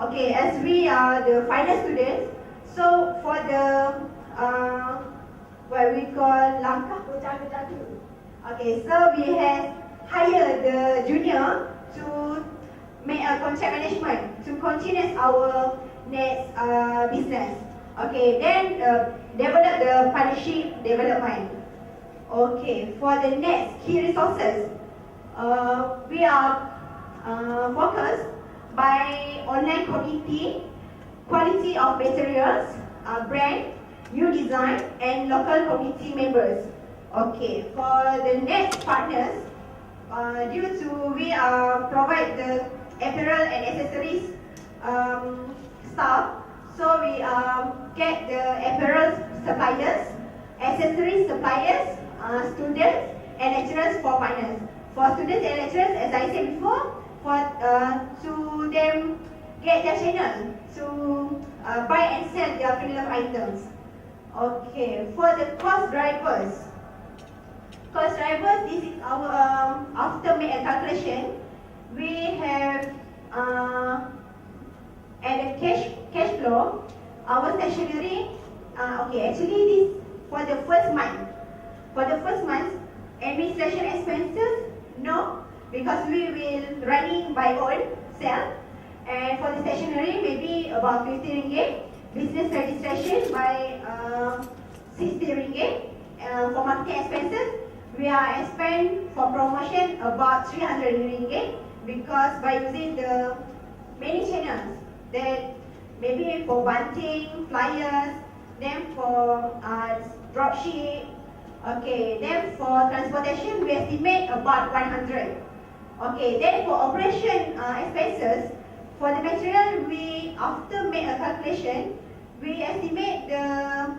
Okay, as we are the final students, so for the what we call langkah berjaga-jaga. Okay, so we have hired the junior to make a contract management to continue our next business. Okay, then develop the partnership development. Okay, for the next key resources, we are focused by online community, quality of materials, brand, new design, and local community members. Okay, for the next partners, due to we provide the apparel and accessories stuff, so we get the apparel suppliers, accessories suppliers, students and lecturers for partners. For students and lecturers, as I said before, for to them get their channel to buy and sell their premium items. Okay, for the cost drivers. This is our after make a calculation, we have at the cash flow, our stationery. Okay, actually this for the first month. For the first month, administration expenses, no, because we will running by own self. And for the stationery, maybe about 50 ringgit. Business registration by 60 ringgit. For marketing expenses, we are spend for promotion about 300 ringgit, because by using the many channels that maybe for bunting, flyers, then for dropship. Okay, then for transportation, we estimate about 100. Okay, then for operation expenses, for the material, we after make a calculation, we estimate the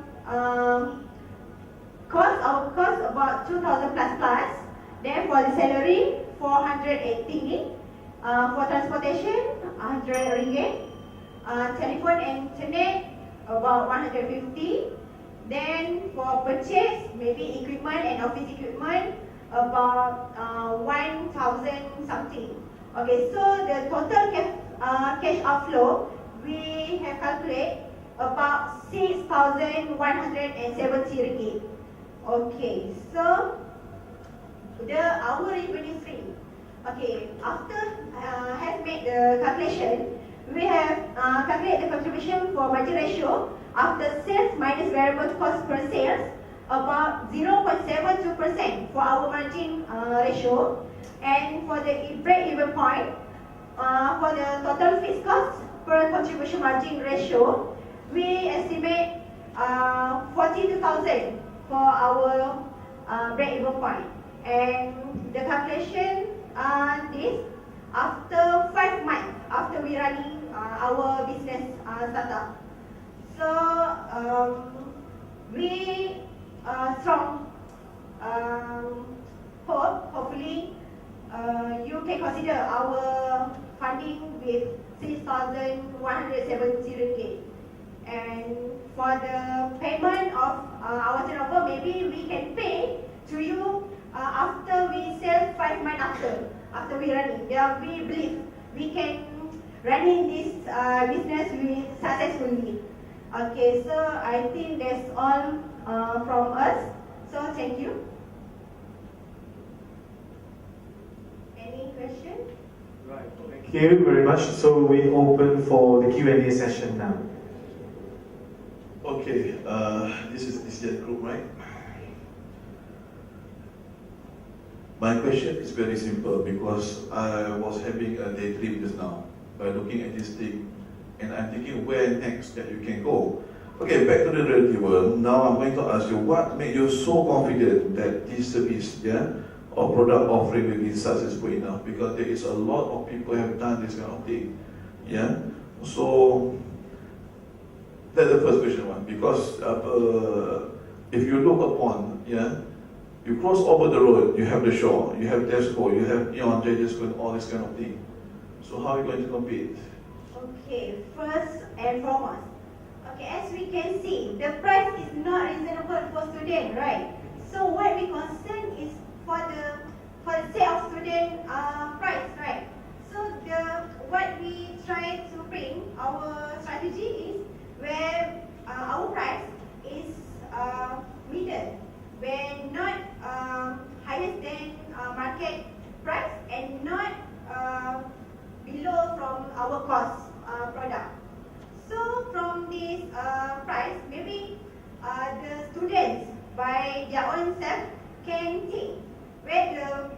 cost about 2,000 plus. Then for the salary, 480. For transportation, 100 ringgit. Telephone and internet, about 150. Then for purchase, maybe equipment and office equipment, about 1,000 something. Okay, so the total cash outflow, we have calculated about 6,170 ringgit. Okay, so our revenue stream. Okay, after have made the calculation, we have calculated the contribution for margin ratio after sales minus variable cost per sales, about 0.72% for our margin ratio. And for the break-even point, for the total fixed cost per contribution margin ratio, we estimate 42,000 for our break-even point. And the calculation this after 5 months after we running our business startup. So we strong hopefully you can consider our funding with 6,170 ringgit. And for the payment of our turnover, maybe we can pay to you after we sell 5 months after we running. Yeah, we believe we can running this business successfully. Okay, so I think that's all from us. So thank you. Any question? Right. Thank you very much. So we open for the Q&A session now. Okay, this is the group, right? My question is very simple, because I was having a daydream just now by looking at this thing, and I'm thinking where next that you can go. Okay, back to the reality world. Now I'm going to ask you, what made you so confident that this service, or product offering will be successful enough? Because there is a lot of people who have done this kind of thing. So that's the first question one. Because if you look upon, you cross over the road, you have the shore, you have Tesco, you have Neon, JJSco, all this kind of thing. So how are you going to compete? Okay, first and foremost, okay, as we can see, the price is not reasonable for student, right? So what we concern is for the sake of student price, right? So what we try to spring, our strategy is where our price is middle, where not higher than market price and not below from our cost product. So from this price, maybe the students by their own self can think where the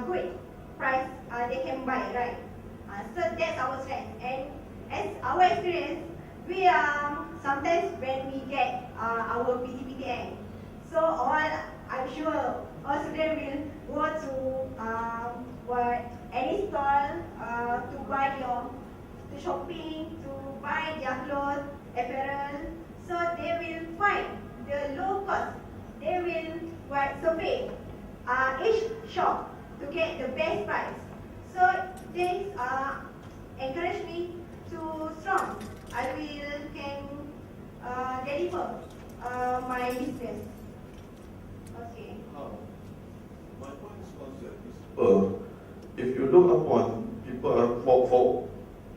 good price they can buy, right? So that's our strength. And as our experience, we sometimes when we get our PTPTN, so all I'm sure all students will go to any stall to buy to shopping, to buy their clothes, apparel. So they will find the low cost. They will survey each shop to get the best price. So this encourage me to strong. I can deliver my business. Okay. My point is concept. If you look upon people are for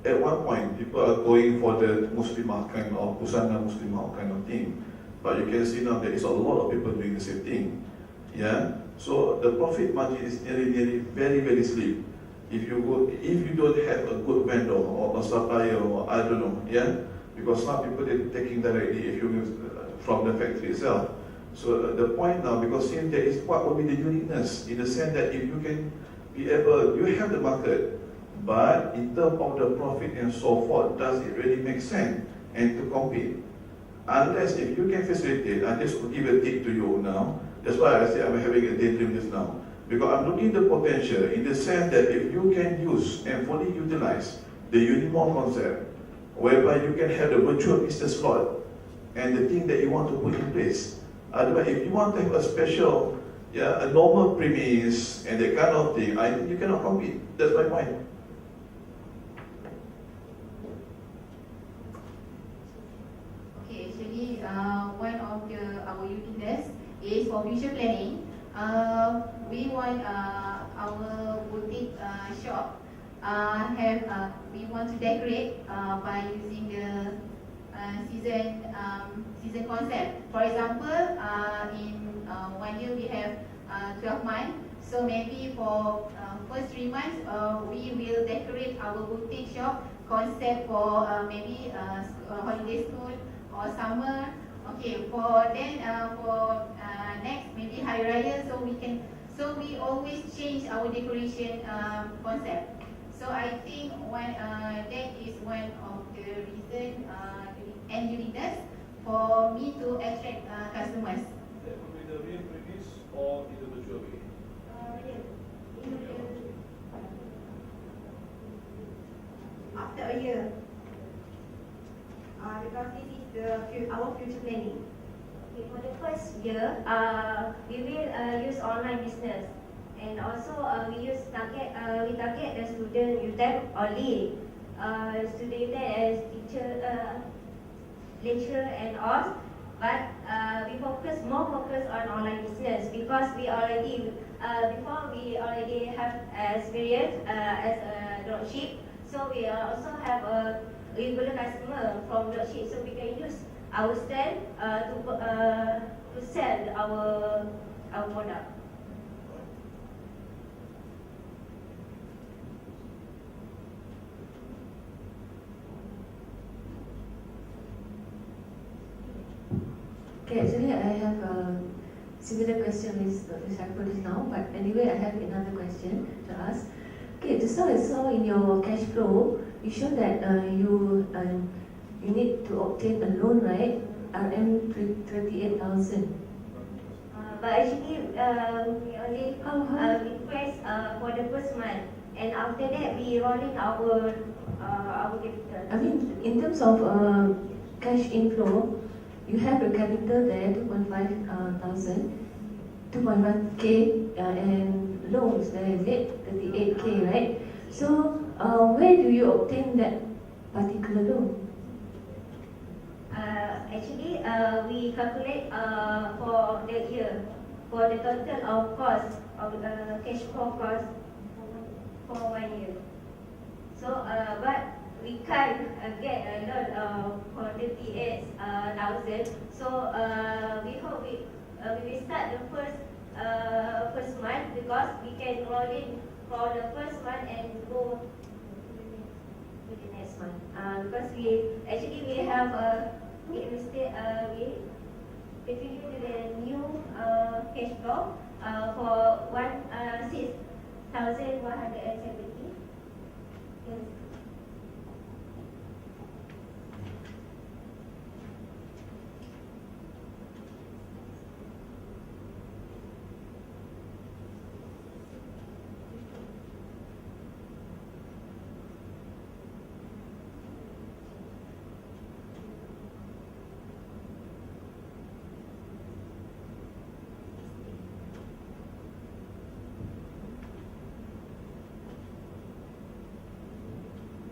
at one point people are going for the Muslimah kind of Busana Muslimah kind of thing, but you can see now there is a lot of people doing the same thing. Yeah. So the profit margin is nearly very slim. If you don't have a good vendor or a supplier or I don't know, yeah, because some people they're taking directly if you from the factory itself. So the point now, because since there is what will be the uniqueness in the sense that if you can be able, you have the market, but in terms of the profit and so forth, does it really make sense and to compete? Unless if you can facilitate, I just give a tip to you now. That's why I say I'm having a daydream just now. Because I'm looking at the potential in the sense that if you can use and fully utilize the UTeM concept, whereby you can have the virtual business slot and the thing that you want to put in place. Otherwise, if you want to have a special, a normal premise and that kind of thing, I think you cannot compete. That's my point. Okay, actually, one of our UTeM desk is for future planning. We want our boutique shop we want to decorate by using the season concept. For example, in 1 year we have 12 months. So maybe for first 3 months we will decorate our boutique shop concept for maybe holiday school or summer. Okay, for next maybe Hari Raya, so we always change our decoration concept. So I think that is one of the reason and uniqueness for me to attract customers. That would be the real premise or in the virtual way? After a year, because this is our future planning. Okay, for the first year, we will use online business, and also we target the student UTeM only, student as teacher, lecturer and all. But we more focus on online business because we already have experience as a dropship. So we also have a regular customer from dropship, so we can use our stand to sell our product. Okay, actually I have a similar question with Dr. just now, but anyway I have another question to ask. Okay, just now I saw in your cash flow, you show that you need to obtain a loan, right? RM 38,000. But actually, we only request for the first month, and after that we rolling our capital. I mean, in terms of cash inflow, you have a capital there, 2.1k, and loans there, is it? 38k, right? So, where do you obtain that particular loan? Actually, we calculate for the year, for the total of cost of the cash flow cost for 1 year. So, but we can't get a loan for 38,000. So we hope we will start the first month, because we can roll in for the first month and go to the next month. Because we have we figure the new cash flow for 6,170. Yes.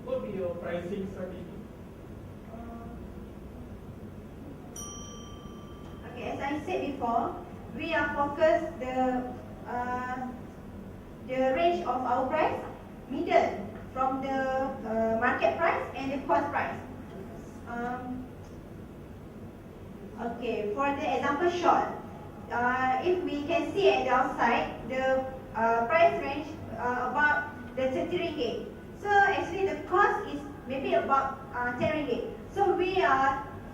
What will be your pricing strategy? Okay, as I said before, we are focused the range of our price, middle from the market price and the cost price. Okay, for the example short, if we can see at the outside, the price range about the 30 ringgit. So actually the cost is maybe about 10 ringgit. So we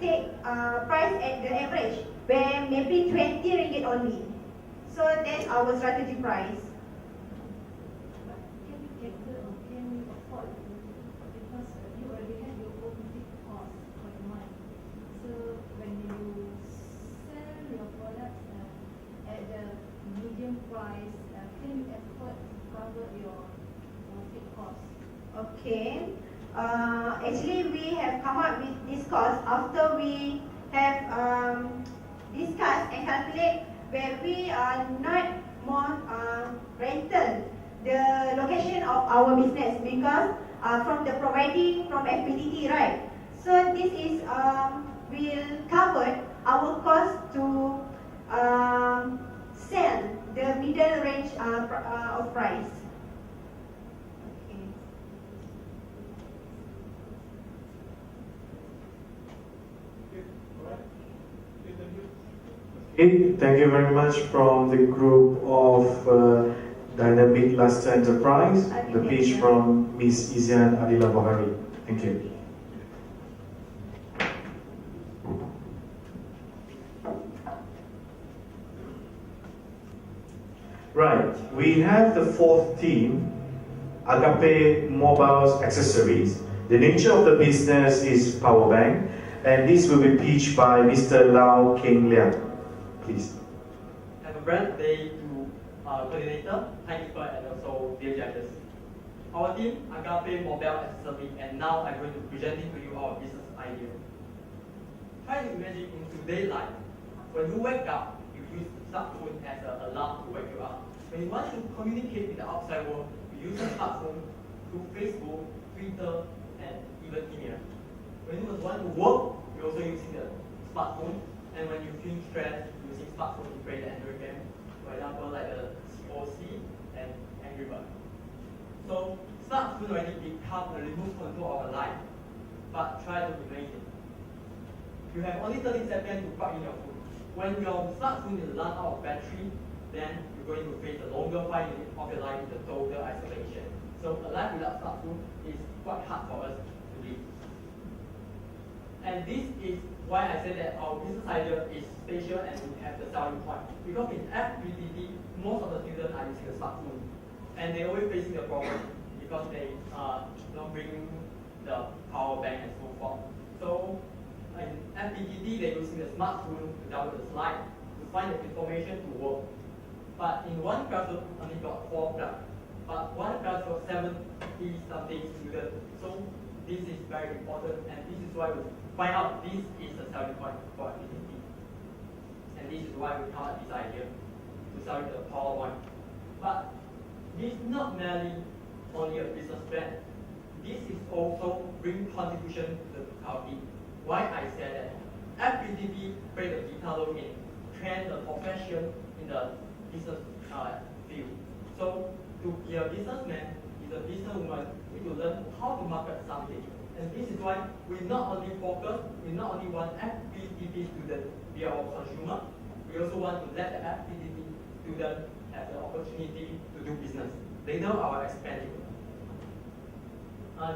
take price at the average, where maybe 20 ringgit only. So that's our strategy price. But can we cater or can we afford to, because you already have your own fixed cost for the month. So when you sell your products at the medium price, can you afford to cover your fixed cost? Okay. Actually, we have come up with this cost after we have discussed and calculate where we are not more rental the location of our business, because from the providing from Fptt, right? So this is will cover our cost to sell the middle range of price. Okay, thank you very much from the group of Dynamic Luster Enterprise. The pitch from Ms. Izian Adila Bahari. Thank you. Right, we have the fourth team, Agape Mobiles Accessories. The nature of the business is power bank, and this will be pitched by Mr. Lau Keng Liang. Please. Have a brand day to coordinator, timekeeper, and also deal judges. Our team, Agape Mobile Accessories, and now I'm going to present to you our business idea. Try to imagine in today's life, when you wake up, you use smartphone as an alarm to wake you up. When you want to communicate with the outside world, you use a smartphone through Facebook, Twitter, and even email. When you want to work, you're also using the smartphone. And when you feel stressed, using smartphone to play the Android game, for example, like the COC and Angry Bird. So smartphone already become a remote control of our life, but try to imagine. You have only 30 seconds to plug in your phone. When your smartphone is run out of battery, then you're going to face a longer 5 minutes of your life in the total isolation. So a life without smartphone is quite hard for us to live. And this is why I said that our business idea is spatial and we have the selling point. Because in Fptt, most of the students are using a smartphone. And they're always facing the problem because they don't bring the power bank and so forth. So in Fptt, they're using the smartphone to download the slide, to find the information to work. But in one classroom, only got 4 class. But one class got 70-something students. So this is very important, and this is why we find out this is a selling point for Fptt. And this is why we come up with this idea to sell the PowerPoint. But this is not merely only a business plan. This is also bring contribution to the community. Why I said that Fptt played a vital role in train the profession in the business field. So to be a businessman, is a businesswoman, you need to learn how to market something And this is why we not only want FPTT students be our consumer, we also want to let the FPTT student have the opportunity to do business. Later, I will explain it.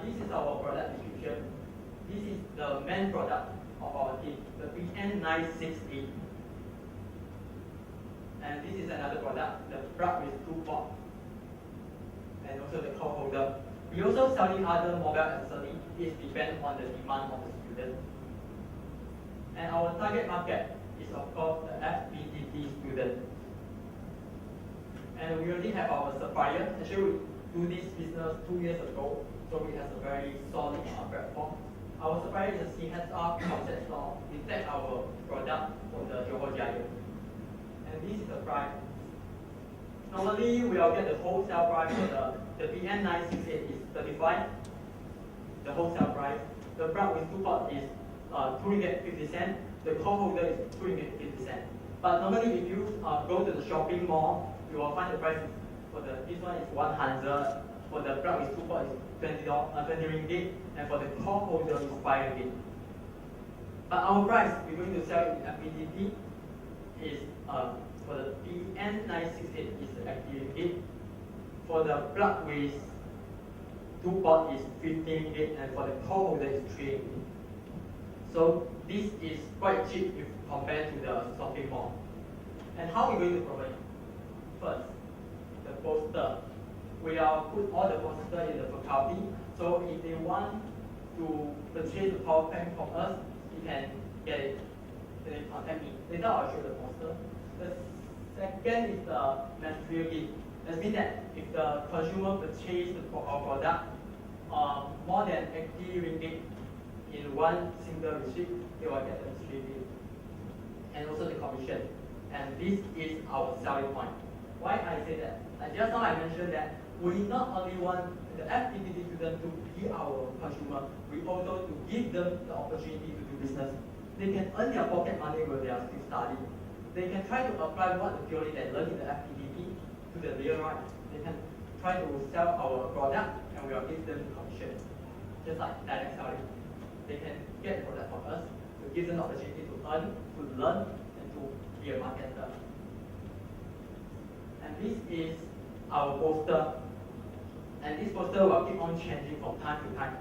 This is our product description. This is the main product of our team, the BN968. And this is another product, the plug with 2 ports, and also the call holder. We also selling other mobile accessories. It depends on the demand of the student. And our target market is of course the FPTT student. And we already have our supplier. Actually, we do this business 2 years ago, so we have a very solid platform. Our supplier is a CSR concept store. We take our product from the Johor Giant. And this is the price. Normally, we will get the wholesale price for the BN968 is 35. The wholesale price. The plug with 2 ports is 2 ringgit 50 cents. The call holder is 2 ringgit 50 cents. But normally, if you go to the shopping mall, you will find the price for this one is 100. For the plug with 2 ports is 20 ringgit, and for the call holder is 5 ringgit. But our price we're going to sell in FPTT is for the BN968 is 80 ringgit. For the plug with 2 ports is 15 ringgit, and for the call holder is 3 ringgit. So this is quite cheap if compared to the shopping mall. And how are we going to provide? First, the poster. We are put all the poster in the faculty. So if they want to purchase the power bank from us, you can get it. They contact me. Later I'll show the poster. The second is the material gift. That means that if the consumer purchase our product more than 80 ringgit in one single receipt, they will get the material gift. And also the commission. And this is our selling point. Why I say that? Just now I mentioned that we not only want the FPTT student to be our consumer, we also to give them the opportunity to do business. They can earn their pocket money while they are still studying. They can try to apply what the theory they learn in the FPTT to the real life. They can try to sell our product and we will give them commission. Just like direct selling. They can get the product from us to give them the opportunity to earn, to learn, and to be a marketer. And this is our poster. And this poster will keep on changing from time to time,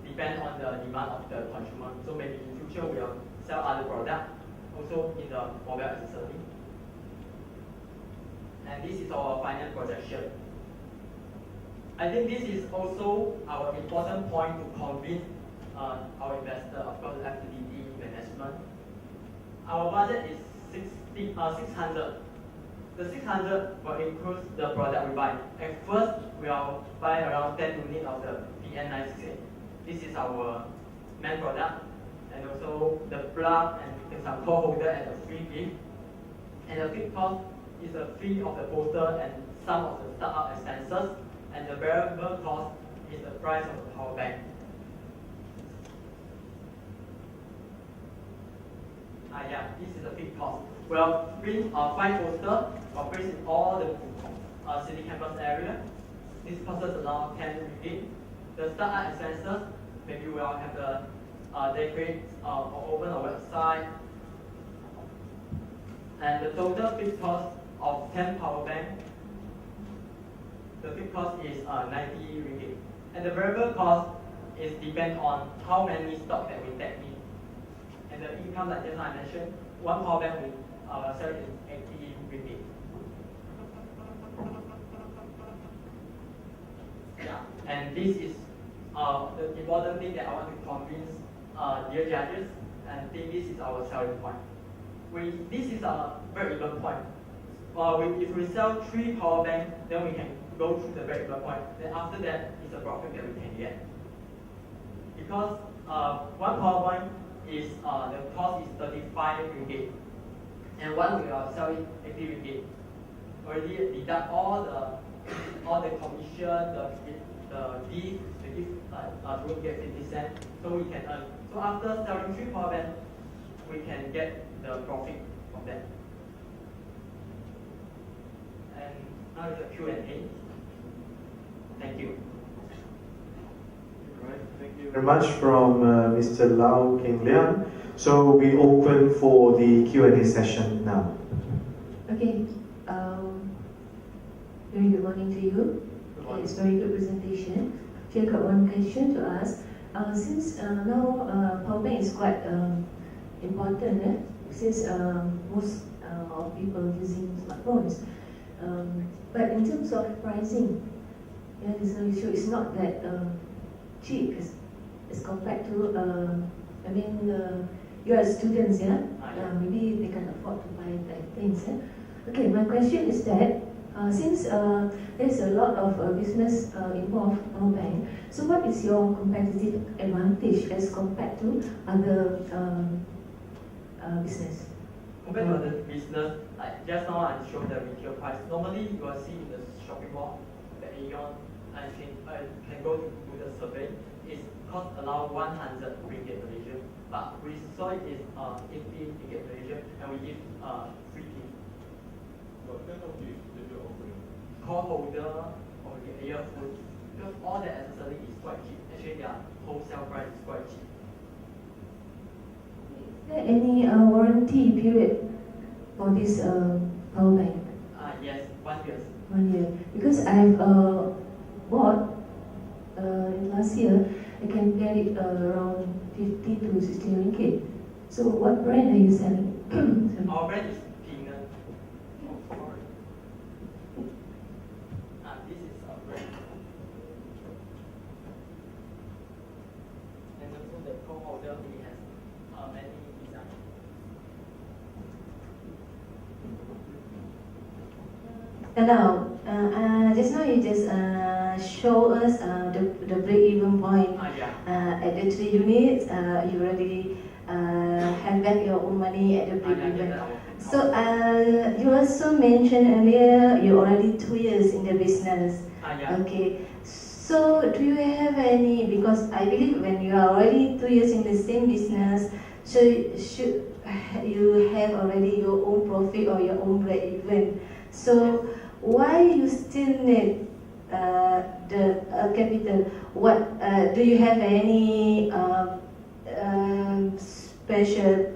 depend on the demand of the consumer. So maybe in future we will sell other products, also in the mobile accessory. And this is our final projection. I think this is also our important point to convince our investor, of course, FPTT management. Our budget is 600. The 600 will include the product we buy. At first, we will buy around 10 units of the BN968. This is our main product, and also the plug and some call holder and a free gift. And the fixed cost is the fee of the poster and some of the startup expenses, and the variable cost is the price of the power bank. This is the fixed cost. We'll print 5 posters, we'll place in all the city campus area. This costs around 10 ringgit. The startup expenses, maybe we'll have the decorate or open a website. And the total fixed cost of 10 power bank, the fixed cost is 90 ringgit. And the variable cost is depend on how many stock that we take in. And the income, like just I mentioned, one power bank we sell it in 80 ringgit. And this is the important thing that I want to convince dear judges, and I think this is our selling point. This is a break-even point. If we sell 3 power banks, then we can go through the break-even point. Then after that, it's a profit that we can get. Because one power bank is the cost is 35 ringgit, and one we are selling 80 ringgit. Already deduct all the commission, the gift we get 50 cents, so we can earn. So after selling 3 power banks, we can get the profit from that. And now it's a Q&A. Thank you. Right, thank you. Very much from Mr. Lau Keng Liang. So we open for the Q&A session now. Okay. Very good morning to you. Okay, it's very good presentation. Actually, I got one question to ask. Since now power bank is quite important, since most of people using smartphones. But in terms of pricing, yeah, there's no issue. It's not that cheap as compared to. I mean, you are students, yeah. Maybe they can afford to buy that things. Yeah? Okay, my question is that. Since there's a lot of business involved in our bank, so what is your competitive advantage as compared to other business? Compared to other business, like just now I showed the retail price. Normally you will see in the shopping mall, the Aeon, I can go to do the survey. It cost around 100 ringgit Malaysian, but we saw it is 80 ringgit Malaysian, and we give free gift. What kind of gift that you're offering? Call holder or the earphones, because all the accessory is quite cheap. Actually, their wholesale price is quite cheap. Is there any warranty period for this power bank? Yes, 1 year. 1 year. Because I've bought last year, I can get it around 50 to 60 ringgit. So what brand are you selling? Our brand is Peanut. This is our brand. And also the call holder, we have many designs. Hello. Just now you just show us the break-even point at the 3 units. You already have back your own money at the break-even. So you also mentioned earlier you already 2 years in the business. Okay. So do you have any? Because I believe when you are already 2 years in the same business, so should you have already your own profit or your own break-even. So why you still need the capital? What do you have any special